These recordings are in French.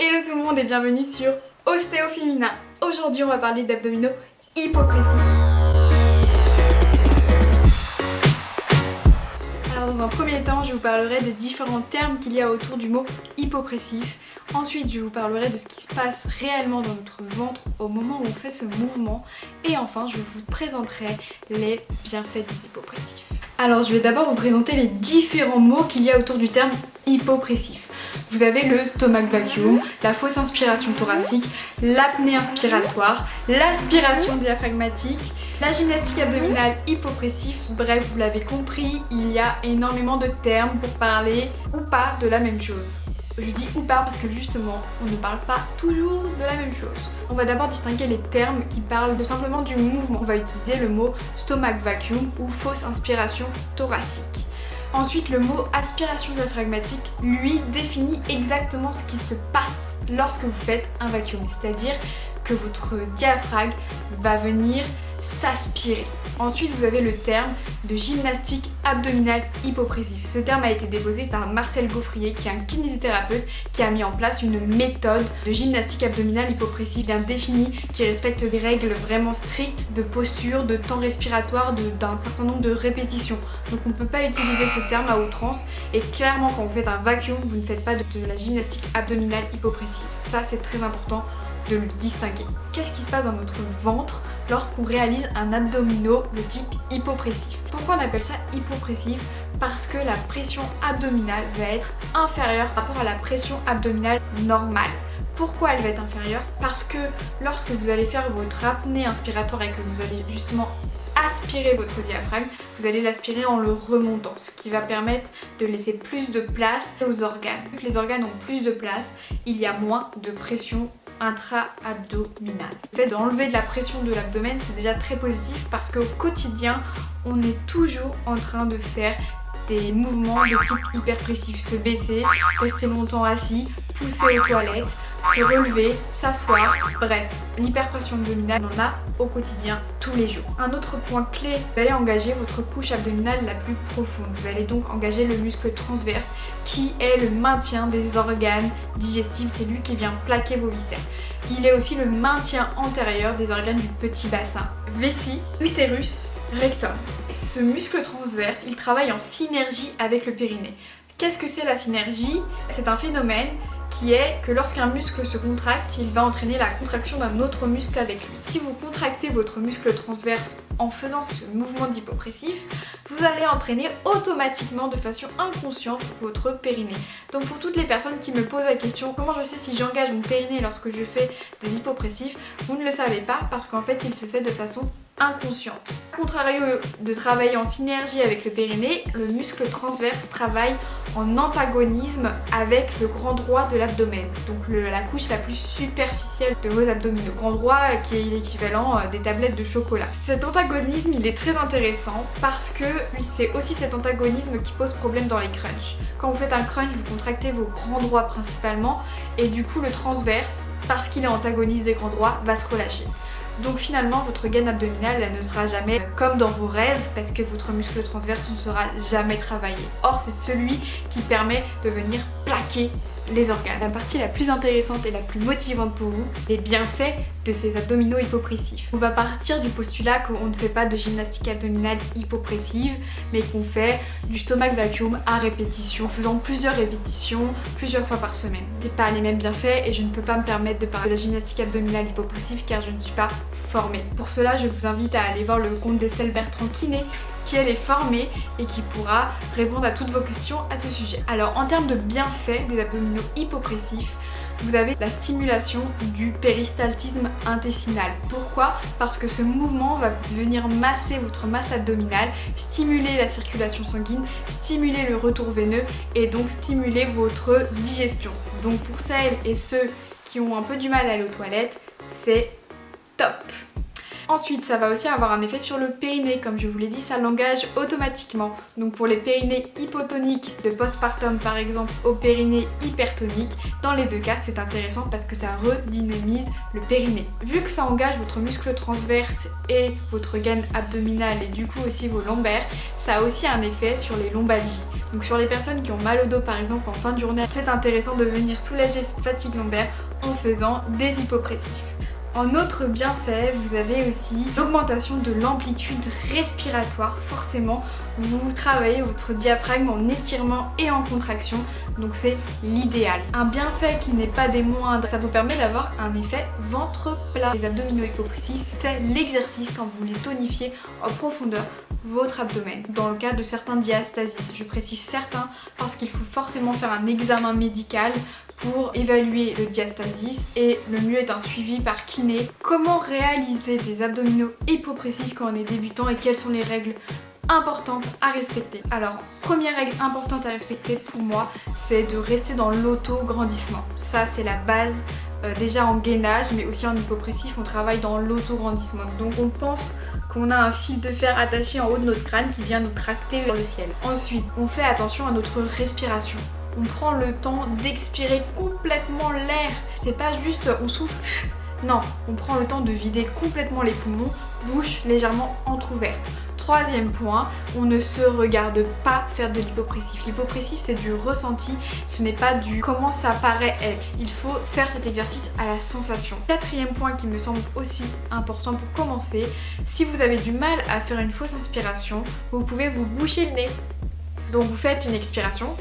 Hello tout le monde et bienvenue sur Ostéo Féminin. Aujourd'hui on va parler d'abdominaux hypopressifs. Alors dans un premier temps je vous parlerai des différents termes qu'il y a autour du mot hypopressif. Ensuite je vous parlerai de ce qui se passe réellement dans notre ventre au moment où on fait ce mouvement. Et enfin je vous présenterai les bienfaits des hypopressifs. Alors je vais d'abord vous présenter les différents mots qu'il y a autour du terme hypopressif. Vous avez le stomach vacuum, la fausse inspiration thoracique, l'apnée inspiratoire, l'aspiration diaphragmatique, la gymnastique abdominale hypopressif. Bref, vous l'avez compris, il y a énormément de termes pour parler ou pas de la même chose. Je dis ou pas parce que justement, on ne parle pas toujours de la même chose. On va d'abord distinguer les termes qui parlent de simplement du mouvement. On va utiliser le mot stomach vacuum ou fausse inspiration thoracique. Ensuite, le mot aspiration diaphragmatique, lui, définit exactement ce qui se passe lorsque vous faites un vacuum. C'est-à-dire que votre diaphragme va venir s'aspirer. Ensuite, vous avez le terme de gymnastique abdominale hypopressive. Ce terme a été déposé par Marcel Gaufrier, qui est un kinésithérapeute qui a mis en place une méthode de gymnastique abdominale hypopressive bien définie, qui respecte des règles vraiment strictes de posture, de temps respiratoire, d'un certain nombre de répétitions. Donc on ne peut pas utiliser ce terme à outrance et clairement quand vous faites un vacuum, vous ne faites pas de la gymnastique abdominale hypopressive. Ça c'est très important de le distinguer. Qu'est-ce qui se passe dans notre ventre lorsqu'on réalise un abdominaux de type hypopressif? Pourquoi on appelle ça hypopressif? Parce que la pression abdominale va être inférieure par rapport à la pression abdominale normale. Pourquoi elle va être inférieure? Parce que lorsque vous allez faire votre apnée inspiratoire et que vous allez justement aspirer votre diaphragme, vous allez l'aspirer en le remontant, ce qui va permettre de laisser plus de place aux organes. Vu que les organes ont plus de place, il y a moins de pression intra-abdominale. Le fait d'enlever de la pression de l'abdomen, c'est déjà très positif parce qu'au quotidien, on est toujours en train de faire des mouvements de type hyperpressif, se baisser, rester longtemps assis, pousser aux toilettes, se relever, s'asseoir, bref, l'hyperpression abdominale, on en a au quotidien tous les jours. Un autre point clé, vous allez engager votre couche abdominale la plus profonde. Vous allez donc engager le muscle transverse qui est le maintien des organes digestifs, c'est lui qui vient plaquer vos viscères. Il est aussi le maintien antérieur des organes du petit bassin, vessie, utérus, rectum. Ce muscle transverse, il travaille en synergie avec le périnée. Qu'est-ce que c'est la synergie? C'est un phénomène qui est que lorsqu'un muscle se contracte, il va entraîner la contraction d'un autre muscle avec lui. Si vous contractez votre muscle transverse en faisant ce mouvement d'hypopressif, vous allez entraîner automatiquement de façon inconsciente votre périnée. Donc pour toutes les personnes qui me posent la question comment je sais si j'engage mon périnée lorsque je fais des hypopressifs, vous ne le savez pas parce qu'en fait il se fait de façon inconsciente. A contrario de travailler en synergie avec le périnée, le muscle transverse travaille en antagonisme avec le grand droit de l'abdomen, donc la couche la plus superficielle de vos abdominaux. Grand droit qui est l'équivalent des tablettes de chocolat. Cet antagonisme il est très intéressant parce que c'est aussi cet antagonisme qui pose problème dans les crunchs. Quand vous faites un crunch, vous contractez vos grands droits principalement et du coup le transverse, parce qu'il est antagoniste des grands droits, va se relâcher. Donc finalement votre gaine abdominale elle ne sera jamais comme dans vos rêves parce que votre muscle transverse ne sera jamais travaillé. Or c'est celui qui permet de venir plaquer les organes. La partie la plus intéressante et la plus motivante pour vous, c'est les bienfaits de ces abdominaux hypopressifs. On va partir du postulat qu'on ne fait pas de gymnastique abdominale hypopressive, mais qu'on fait du stomach vacuum à répétition, en faisant plusieurs répétitions, plusieurs fois par semaine. C'est pas les mêmes bienfaits et je ne peux pas me permettre de parler de la gymnastique abdominale hypopressive car je ne suis pas formée. Pour cela, je vous invite à aller voir le compte d'Estelle Bertrand Kiné, qui elle est formée et qui pourra répondre à toutes vos questions à ce sujet. Alors en termes de bienfaits des abdominaux hypopressifs, vous avez la stimulation du péristaltisme intestinal. Pourquoi? Parce que ce mouvement va venir masser votre masse abdominale, stimuler la circulation sanguine, stimuler le retour veineux et donc stimuler votre digestion. Donc pour celles et ceux qui ont un peu du mal à aller aux toilettes, c'est top! Ensuite, ça va aussi avoir un effet sur le périnée, comme je vous l'ai dit, ça l'engage automatiquement. Donc pour les périnées hypotoniques de postpartum par exemple au périnée hypertonique, dans les deux cas c'est intéressant parce que ça redynamise le périnée. Vu que ça engage votre muscle transverse et votre gaine abdominale et du coup aussi vos lombaires, ça a aussi un effet sur les lombalgies. Donc sur les personnes qui ont mal au dos par exemple en fin de journée, c'est intéressant de venir soulager cette fatigue lombaire en faisant des hypopressifs. En autre bienfait, vous avez aussi l'augmentation de l'amplitude respiratoire. Forcément, vous travaillez votre diaphragme en étirement et en contraction, donc c'est l'idéal. Un bienfait qui n'est pas des moindres, ça vous permet d'avoir un effet ventre plat. Les abdominaux hypopressifs, c'est l'exercice quand vous voulez tonifier en profondeur votre abdomen. Dans le cas de certains diastasis, je précise certains parce qu'il faut forcément faire un examen médical pour évaluer le diastasis et le mieux est un suivi par kiné. Comment réaliser des abdominaux hypopressifs quand on est débutant et quelles sont les règles importantes à respecter? Alors, première règle importante à respecter pour moi, c'est de rester dans l'auto-grandissement. Ça, c'est la base. Déjà en gainage, mais aussi en hypopressif, on travaille dans l'auto-grandissement. Donc on pense qu'on a un fil de fer attaché en haut de notre crâne qui vient nous tracter vers le ciel. Ensuite, on fait attention à notre respiration. On prend le temps d'expirer complètement l'air. C'est pas juste on souffle. Non, on prend le temps de vider complètement les poumons, bouche légèrement entrouverte. Troisième point, on ne se regarde pas faire de l'hypopressif. L'hypopressif, c'est du ressenti, ce n'est pas du comment ça paraît être. Il faut faire cet exercice à la sensation. Quatrième point qui me semble aussi important pour commencer, si vous avez du mal à faire une fausse inspiration, vous pouvez vous boucher le nez. Donc vous faites une expiration.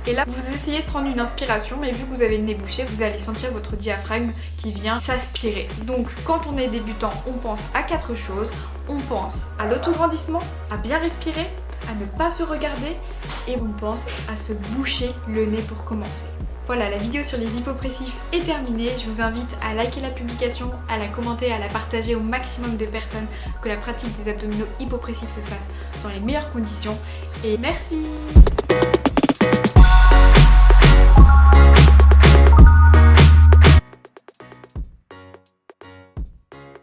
Et là, vous essayez de prendre une inspiration, mais vu que vous avez le nez bouché, vous allez sentir votre diaphragme qui vient s'aspirer. Donc, quand on est débutant, on pense à 4 choses. On pense à l'autograndissement, à bien respirer, à ne pas se regarder et on pense à se boucher le nez pour commencer. Voilà, la vidéo sur les hypopressifs est terminée. Je vous invite à liker la publication, à la commenter, à la partager au maximum de personnes, que la pratique des abdominaux hypopressifs se fasse dans les meilleures conditions. Et merci!